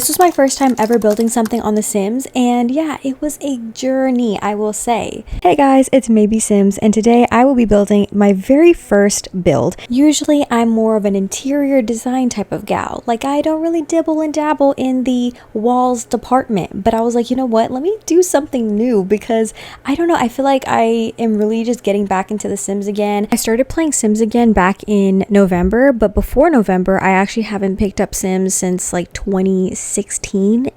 This was my first time ever building something on The Sims, and yeah, it was a journey, I will say. Hey guys, it's MaebeeSims, and today I will be building my very first build. Usually I'm more of an interior design type of gal. Like, I don't really dibble and dabble in the walls department, but I was like, you know what, let me do something new because I don't know, I feel like I am really just getting back into The Sims again. I started playing Sims again back in November, but before November, I actually haven't picked up Sims since like 2016,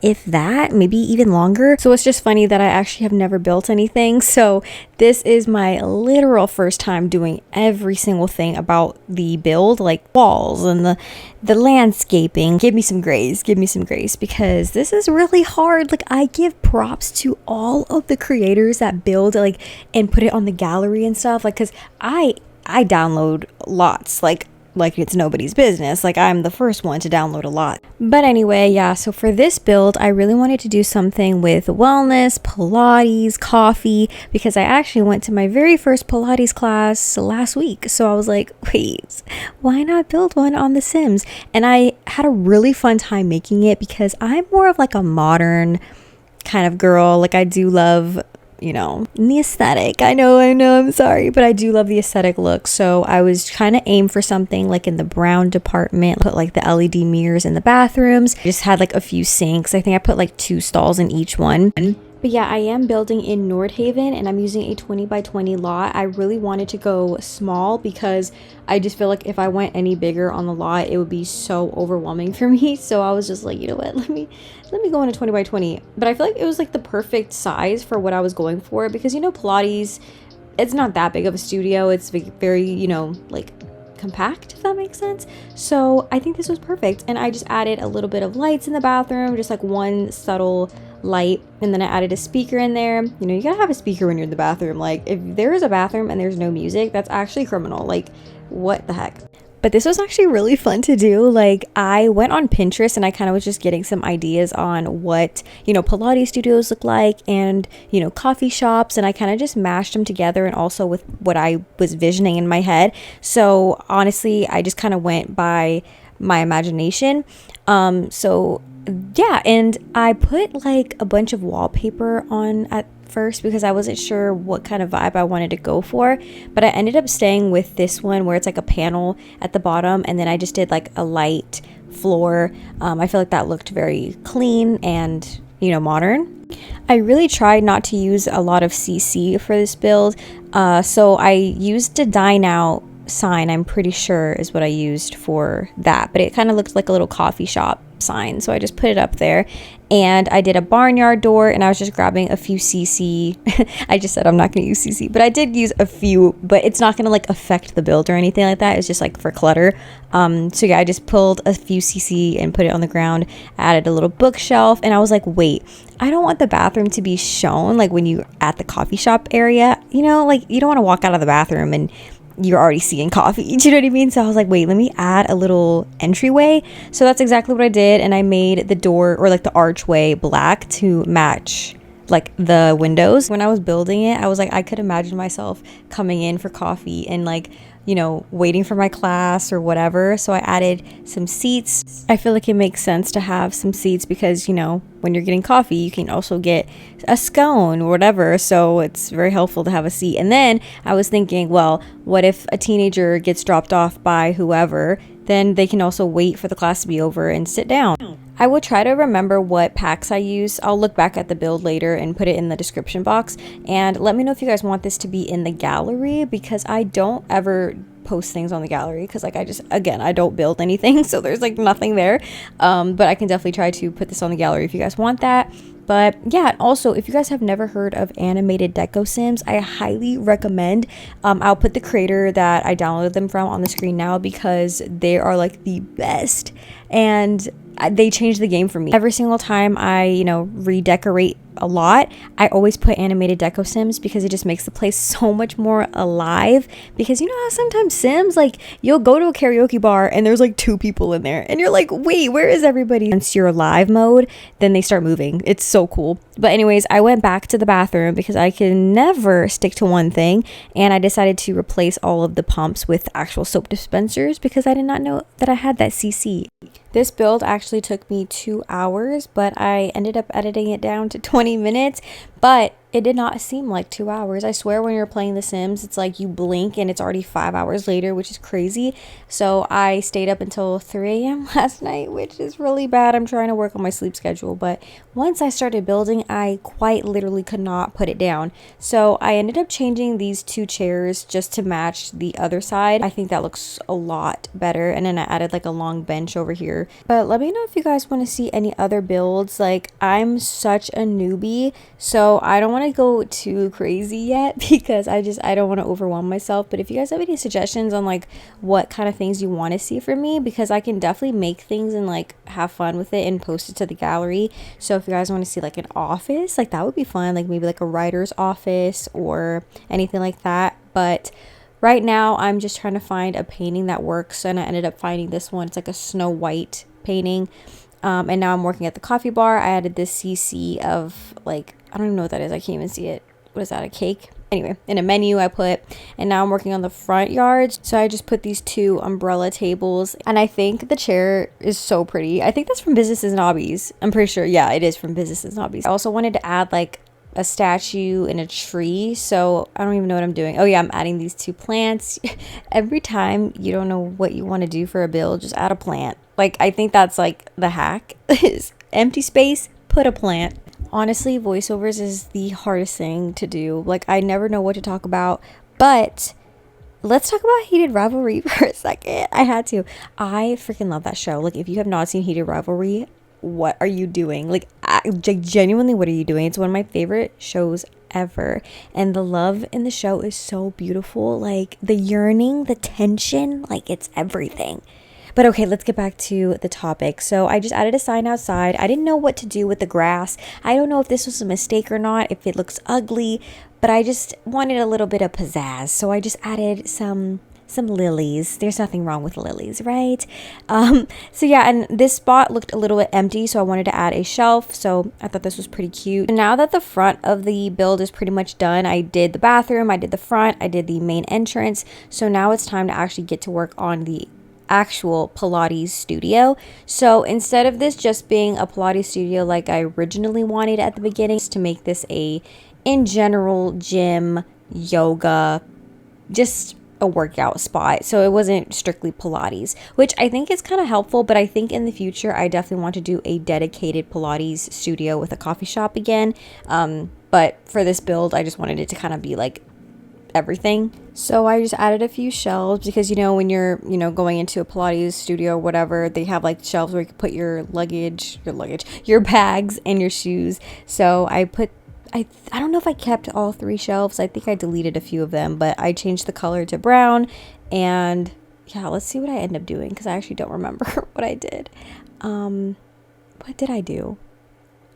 if that, maybe even longer. So it's just funny that I actually have never built anything. So this is my literal first time doing every single thing about the build, like walls and the landscaping. Give me some grace, because this is really hard. Like, I give props to all of the creators that build like and put it on the gallery and stuff, like, because I download lots, like it's nobody's business. Like, I'm the first one to download a lot. But anyway, yeah, so for this build, I really wanted to do something with wellness, Pilates, coffee, because I actually went to my very first Pilates class last week. So I was like, wait, why not build one on The Sims? And I had a really fun time making it because I'm more of like a modern kind of girl. Like, I do love, you know, the aesthetic. I know, I'm sorry, but I do love the aesthetic look. So I was trying to aim for something like in the brown department, put like the LED mirrors in the bathrooms. I just had like a few sinks. I think I put like 2 stalls in each one. But yeah, I am building in Nordhaven and I'm using a 20 by 20 lot. I really wanted to go small because I just feel like if I went any bigger on the lot, it would be so overwhelming for me. So I was just like, you know what, let me go in a 20 by 20. But I feel like it was like the perfect size for what I was going for because, you know, Pilates, it's not that big of a studio. It's very, you know, like compact, if that makes sense. So I think this was perfect. And I just added a little bit of lights in the bathroom, just like one subtle light, and then I added a speaker in there. You know, you gotta have a speaker when you're in the bathroom. Like, if there is a bathroom and there's no music, that's actually criminal. Like, what the heck. But this was actually really fun to do. Like, I went on Pinterest and I kind of was just getting some ideas on what, you know, Pilates studios look like and, you know, coffee shops, and I kind of just mashed them together and also with what I was visioning in my head. So honestly, I just kind of went by my imagination. So yeah, and I put like a bunch of wallpaper on at first because I wasn't sure what kind of vibe I wanted to go for, but I ended up staying with this one where it's like a panel at the bottom, and then I just did like a light floor. I feel like that looked very clean and, you know, modern. I really tried not to use a lot of CC for this build, so I used a dine out sign, I'm pretty sure is what I used for that, but it kind of looked like a little coffee shop sign, so I just put it up there. And I did a barnyard door, and I was just grabbing a few CC. I just said I'm not going to use CC, but I did use a few, but it's not going to like affect the build or anything like that. It's just like for clutter. So yeah, I just pulled a few CC and put it on the ground, added a little bookshelf, and I was like, wait, I don't want the bathroom to be shown like when you're at the coffee shop area, you know, like you don't want to walk out of the bathroom and you're already seeing coffee. Do you know what I mean? So I was like, wait, let me add a little entryway. So that's exactly what I did. And I made the door, or like the archway, black to match like the windows. When I was building it, I was like, I could imagine myself coming in for coffee and like, you know, waiting for my class or whatever. So I added some seats. I feel like it makes sense to have some seats because, you know, when you're getting coffee, you can also get a scone or whatever. So it's very helpful to have a seat. And then I was thinking, well, what if a teenager gets dropped off by whoever? Then they can also wait for the class to be over and sit down. I will try to remember what packs I use. I'll look back at the build later and put it in the description box. And let me know if you guys want this to be in the gallery, because I don't ever post things on the gallery because like I don't build anything, so there's like nothing there. But I can definitely try to put this on the gallery if you guys want that. But yeah, also, if you guys have never heard of animated deco sims, I highly recommend. I'll put the creator that I downloaded them from on the screen now because they are like the best, and they changed the game for me. Every single time I, you know, redecorate a lot, I always put animated deco sims because it just makes the place so much more alive. Because you know how sometimes sims, like, you'll go to a karaoke bar and there's like 2 people in there and you're like, wait, where is everybody? Once you're live mode, then they start moving. It's so cool. But anyways, I went back to the bathroom because I can never stick to one thing, and I decided to replace all of the pumps with actual soap dispensers because I did not know that I had that CC. This build actually took me 2 hours, but I ended up editing it down to 20 minutes, but it did not seem like 2 hours. I swear when you're playing The Sims, it's like you blink and it's already 5 hours later, which is crazy. So I stayed up until 3 a.m. last night, which is really bad. I'm trying to work on my sleep schedule, but once I started building, I quite literally could not put it down. So I ended up changing these 2 chairs just to match the other side. I think that looks a lot better. And then I added like a long bench over here. But let me know if you guys want to see any other builds. Like, I'm such a newbie, so I don't want to go too crazy yet because I don't want to overwhelm myself. But if you guys have any suggestions on like what kind of things you want to see from me, because I can definitely make things and like have fun with it and post it to the gallery. So if you guys want to see like an office, like that would be fun, like maybe like a writer's office or anything like that. But right now I'm just trying to find a painting that works, and I ended up finding this one. It's like a Snow White painting. And now I'm working at the coffee bar. I added this CC of like, I don't even know what that is. I can't even see it. What is that, a cake? Anyway, in a menu I put, and now I'm working on the front yards. So I just put these 2 umbrella tables, and I think the chair is so pretty. I think that's from Businesses and Hobbies. I'm pretty sure. Yeah, it is from Businesses and Hobbies. I also wanted to add like a statue and a tree, so I don't even know what I'm doing. Oh yeah, I'm adding these 2 plants. Every time you don't know what you want to do for a build, just add a plant. Like, I think that's like the hack is empty space, put a plant. Honestly, voiceovers is the hardest thing to do. Like, I never know what to talk about, but let's talk about Heated Rivalry for a second. I had to. I freaking love that show. Like, if you have not seen Heated Rivalry, what are you doing? Like, genuinely, what are you doing? It's one of my favorite shows ever, and the love in the show is so beautiful. Like, the yearning, the tension, like, it's everything. But okay, let's get back to the topic. So I just added a sign outside. I didn't know what to do with the grass. I don't know if this was a mistake or not, if it looks ugly, but I just wanted a little bit of pizzazz. So I just added some lilies. There's nothing wrong with lilies, right? So yeah, and this spot looked a little bit empty, so I wanted to add a shelf. So I thought this was pretty cute. And now that the front of the build is pretty much done, I did the bathroom, I did the front, I did the main entrance. So now it's time to actually get to work on the actual Pilates studio. So instead of this just being a Pilates studio like I originally wanted at the beginning, to make this a in general gym, yoga, just a workout spot. So it wasn't strictly Pilates, which I think is kind of helpful. But I think in the future I definitely want to do a dedicated Pilates studio with a coffee shop again. But for this build, I just wanted it to kind of be like everything. So I just added a few shelves because, you know, when you're, you know, going into a Pilates studio or whatever, they have like shelves where you can put your bags and your shoes. So I don't know if I kept all 3 shelves. I think I deleted a few of them, but I changed the color to brown. And yeah, let's see what I end up doing, because I actually don't remember what I did. What did I do?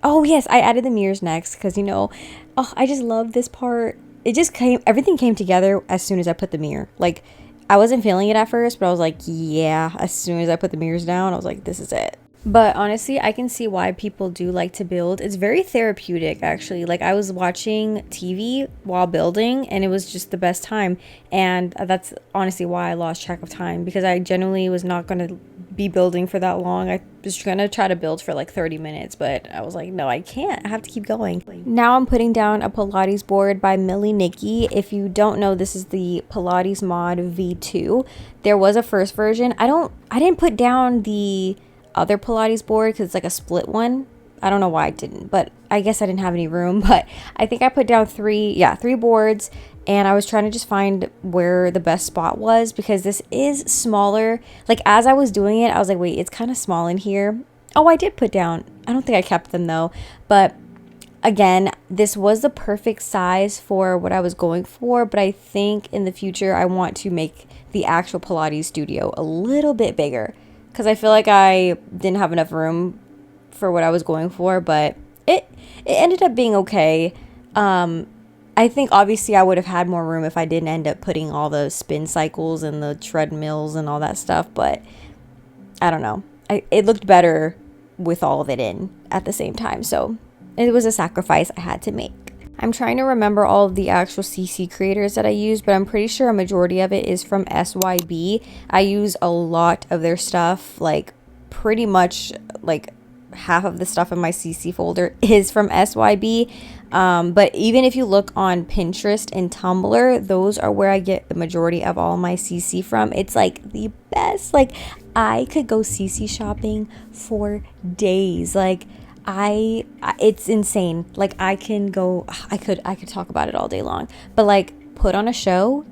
Oh yes, I added the mirrors next because, you know, oh, I just love this part. Everything came together as soon as I put the mirror. Like, I wasn't feeling it at first, but I was like, yeah, as soon as I put the mirrors down, I was like, this is it. But honestly, I can see why people do like to build. It's very therapeutic, actually. Like, I was watching TV while building, and it was just the best time. And that's honestly why I lost track of time, because I genuinely was not going to be building for that long. I was going to try to build for like 30 minutes, but I was like, no, I can't. I have to keep going. Now I'm putting down a Pilates board by Millie Nikki. If you don't know, this is the Pilates Mod V2. There was a first version. I didn't put down the other Pilates board because it's like a split one. I don't know why I didn't, but I guess I didn't have any room. But I think I put down three boards, and I was trying to just find where the best spot was, because this is smaller. Like, as I was doing it, I was like, wait, it's kind of small in here. Oh, I did put down, I don't think I kept them though, but again, this was the perfect size for what I was going for. But I think in the future I want to make the actual Pilates studio a little bit bigger, because I feel like I didn't have enough room for what I was going for. But it ended up being okay. I think obviously I would have had more room if I didn't end up putting all the spin cycles and the treadmills and all that stuff, but I don't know. It looked better with all of it in at the same time, so it was a sacrifice I had to make. I'm trying to remember all of the actual CC creators that I use, but I'm pretty sure a majority of it is from SYB. I use a lot of their stuff, like pretty much like half of the stuff in my CC folder is from SYB. But even if you look on Pinterest and Tumblr, those are where I get the majority of all my CC from. It's like the best. Like I could go CC shopping for days. Like it's insane. Like I could talk about it all day long, but like put on a show,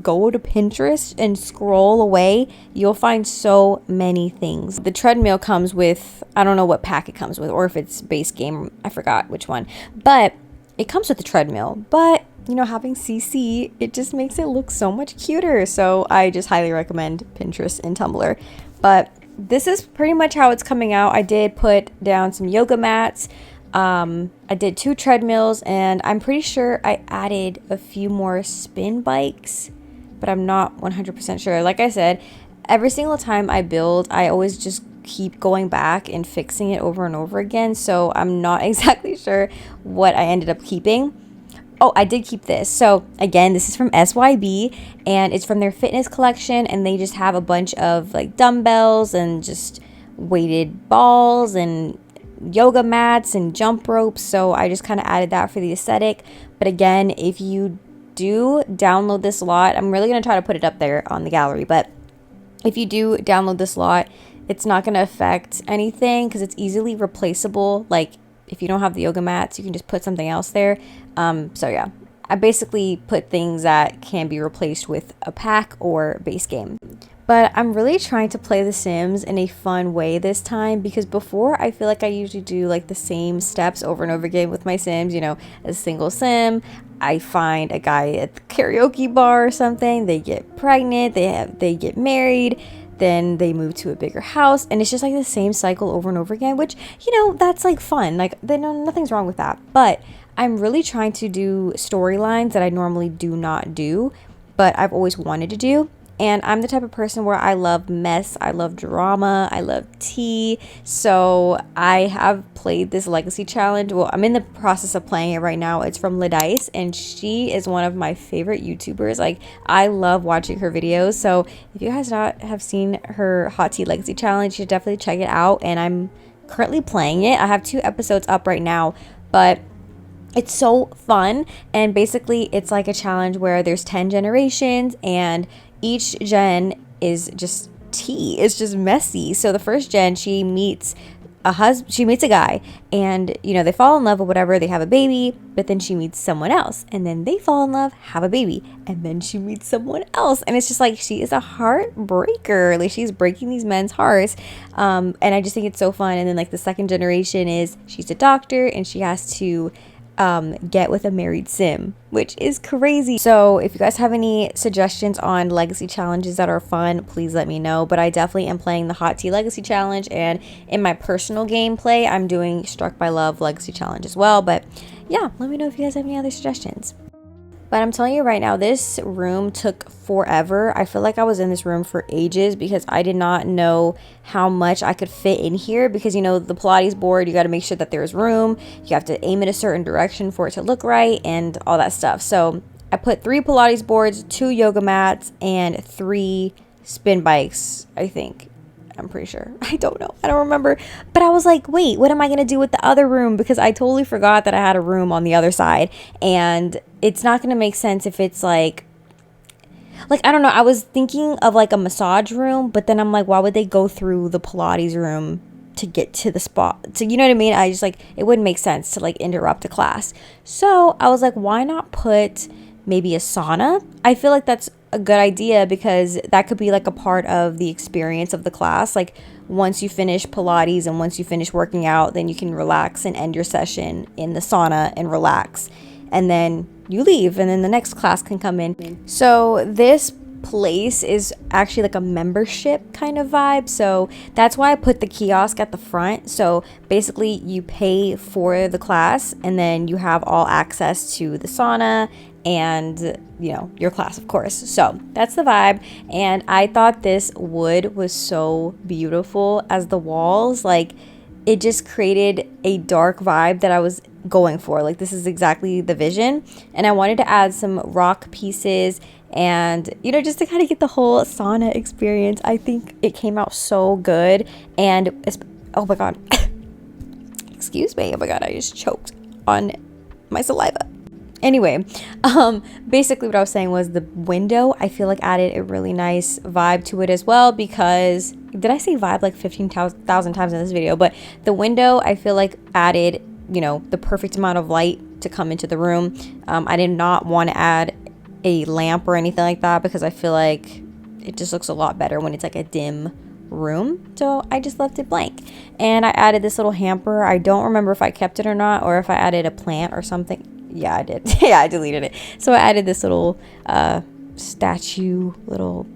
go to Pinterest and scroll away, you'll find so many things. The treadmill comes with, I don't know what pack it comes with, or if it's base game, I forgot which one, but it comes with the treadmill. But you know, having CC, it just makes it look so much cuter. So I just highly recommend Pinterest and Tumblr. But this is pretty much how it's coming out. I did put down some yoga mats. I did 2 treadmills, and I'm pretty sure I added a few more spin bikes, but I'm not 100% sure. Like I said, every single time I build, I always just keep going back and fixing it over and over again. So I'm not exactly sure what I ended up keeping. Oh, I did keep this. So again, this is from SYB, and it's from their fitness collection, and they just have a bunch of like dumbbells and just weighted balls and yoga mats and jump ropes. So I just kind of added that for the aesthetic. But again, if you do download this lot, I'm really going to try to put it up there on the gallery, but if you do download this lot, it's not going to affect anything because it's easily replaceable. Like if you don't have the yoga mats, you can just put something else there. So yeah, I basically put things that can be replaced with a pack or base game. But I'm really trying to play The Sims in a fun way this time, because before I feel like I usually do like the same steps over and over again with my Sims. You know, a single Sim, I find a guy at the karaoke bar or something, they get pregnant, they get married, then they move to a bigger house, and it's just like the same cycle over and over again, which, you know, that's like fun. Like, nothing's wrong with that. But I'm really trying to do storylines that I normally do not do, but I've always wanted to do. And I'm the type of person where I love mess, I love drama, I love tea. So I have played this legacy challenge. Well, I'm in the process of playing it right now. It's from Ladice, and she is one of my favorite YouTubers. Like, I love watching her videos. So if you guys have seen her Hot Tea Legacy Challenge, you should definitely check it out. And I'm currently playing it. I have 2 episodes up right now, but it's so fun. And basically it's like a challenge where there's 10 generations, and each gen is just tea. It's just messy. So the first gen, she meets a guy, and you know, they fall in love or whatever, they have a baby, but then she meets someone else, and then they fall in love, have a baby, and then she meets someone else, and it's just like, she is a heartbreaker. Like, she's breaking these men's hearts. And I just think it's so fun. And then like the second generation is, she's a doctor, and she has to get with a married Sim, which is crazy. So if you guys have any suggestions on legacy challenges that are fun, please let me know. But I definitely am playing the Hot Tea Legacy Challenge, and in my personal gameplay, I'm doing Struck by Love Legacy Challenge as well. But yeah, let me know if you guys have any other suggestions. But I'm telling you right now, this room took forever. I feel like I was in this room for ages because I did not know how much I could fit in here, because, you know, the Pilates board, you got to make sure that there's room. You have to aim it a certain direction for it to look right and all that stuff. So I put 3 Pilates boards, 2 yoga mats, and 3 spin bikes, I think. I'm pretty sure. I don't know. I don't remember. But I was like, wait, what am I going to do with the other room? Because I totally forgot that I had a room on the other side. And it's not going to make sense if it's like, I don't know. I was thinking of like a massage room, but then I'm like, why would they go through the Pilates room to get to the spot? So, you know what I mean? I just like, it wouldn't make sense to like interrupt a class. So I was like, why not put maybe a sauna? I feel like that's a good idea, because that could be like a part of the experience of the class. Like, once you finish Pilates and once you finish working out, then you can relax and end your session in the sauna and relax, and then you leave, and then the next class can come in. So this place is actually like a membership kind of vibe, so that's why I put the kiosk at the front. So basically you pay for the class and then you have all access to the sauna and, you know, your class, of course. So that's the vibe, and I thought this wood was so beautiful as the walls. Like, it just created a dark vibe that I was going for. Like, this is exactly the vision, and I wanted to add some rock pieces and, you know, just to kind of get the whole sauna experience. I think it came out so good. And oh my god excuse me, oh my god, I just choked on my saliva. Anyway, basically what I was saying was the window, I feel like added a really nice vibe to it as well, because, did I say vibe like 15,000 times in this video? But the window, I feel like added, you know, the perfect amount of light to come into the room. I did not want to add a lamp or anything like that, because I feel like it just looks a lot better when it's like a dim room. So I just left it blank, and I added this little hamper. I don't remember if I kept it or not, or if I added a plant or something. Yeah, I did. Yeah, I deleted it. So I added this little statue, little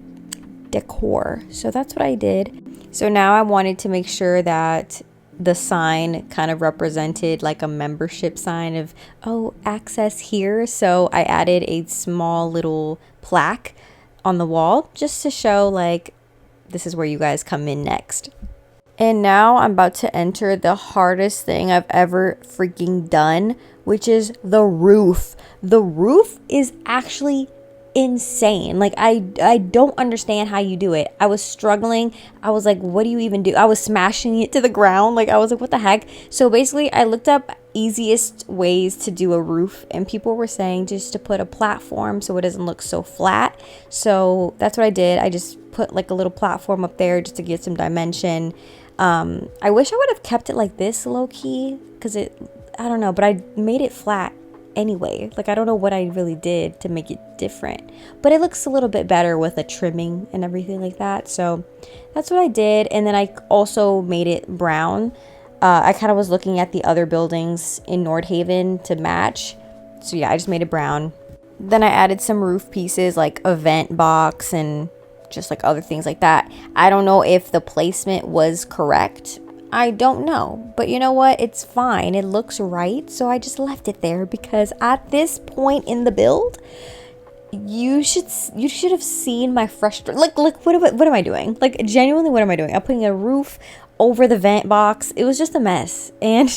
decor. So that's what I did. So now I wanted to make sure that the sign kind of represented like a membership sign of, oh, access here. So I added a small little plaque on the wall just to show like, this is where you guys come in next. And now I'm about to enter the hardest thing I've ever freaking done, which is the roof. The roof is actually insane. Like, I don't understand how you do it. I was struggling. I was like, what do you even do? I was smashing it to the ground. Like, I was like, what the heck? So basically I looked up easiest ways to do a roof, and people were saying just to put a platform so it doesn't look so flat. So that's what I did. I just put like a little platform up there just to get some dimension. I wish I would have kept it like this low key, because I don't know, but I made it flat anyway. Like, I don't know what I really did to make it different, but it looks a little bit better with a trimming and everything like that. So that's what I did. And then I also made it brown. I kind of was looking at the other buildings in Nordhaven to match. So yeah, I just made it brown. Then I added some roof pieces like a vent box and just like other things like that. I don't know if the placement was correct. I don't know, but you know what? It's fine. It looks right. So I just left it there, because at this point in the build, you should have seen my frustration. Like, what am I doing? Like, genuinely, what am I doing? I'm putting a roof over the vent box. It was just a mess. And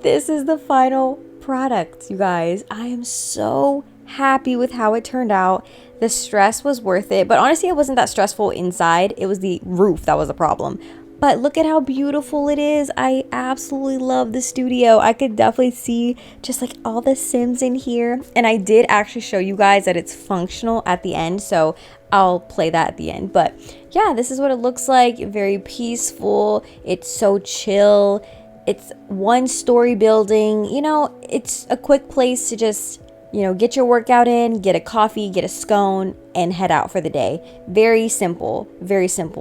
this is the final product, you guys. I am so happy with how it turned out. The stress was worth it, but honestly, it wasn't that stressful inside. It was the roof that was the problem. But look at how beautiful it is. I absolutely love the studio. I could definitely see just like all the Sims in here. And I did actually show you guys that it's functional at the end, so I'll play that at the end. But yeah, this is what it looks like. Very peaceful. It's so chill. It's one-story building. You know, it's a quick place to just, you know, get your workout in, get a coffee, get a scone, and head out for the day. Very simple,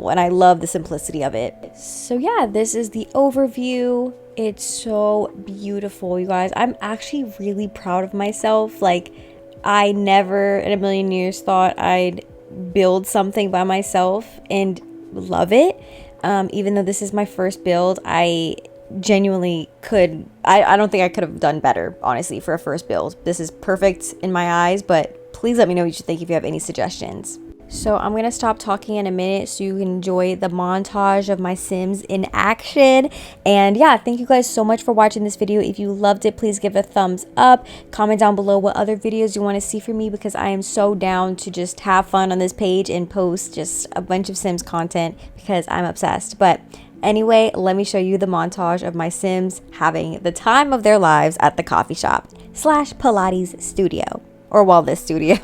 and I love the simplicity of it. So yeah, this is the overview. It's so beautiful, you guys. I'm actually really proud of myself. Like, I never in a million years thought I'd build something by myself and love it. Even though this is my first build, I genuinely could, I don't think I could have done better, honestly, for a first build. This is perfect in my eyes, but please let me know what you think if you have any suggestions. So I'm gonna stop talking in a minute so you can enjoy the montage of my Sims in action. And yeah, thank you guys so much for watching this video. If you loved it, please give it a thumbs up. Comment down below what other videos you want to see from me, because I am so down to just have fun on this page and post just a bunch of Sims content, because I'm obsessed. But anyway, let me show you the montage of my Sims having the time of their lives at the coffee shop / Pilates studio, or wellness studio.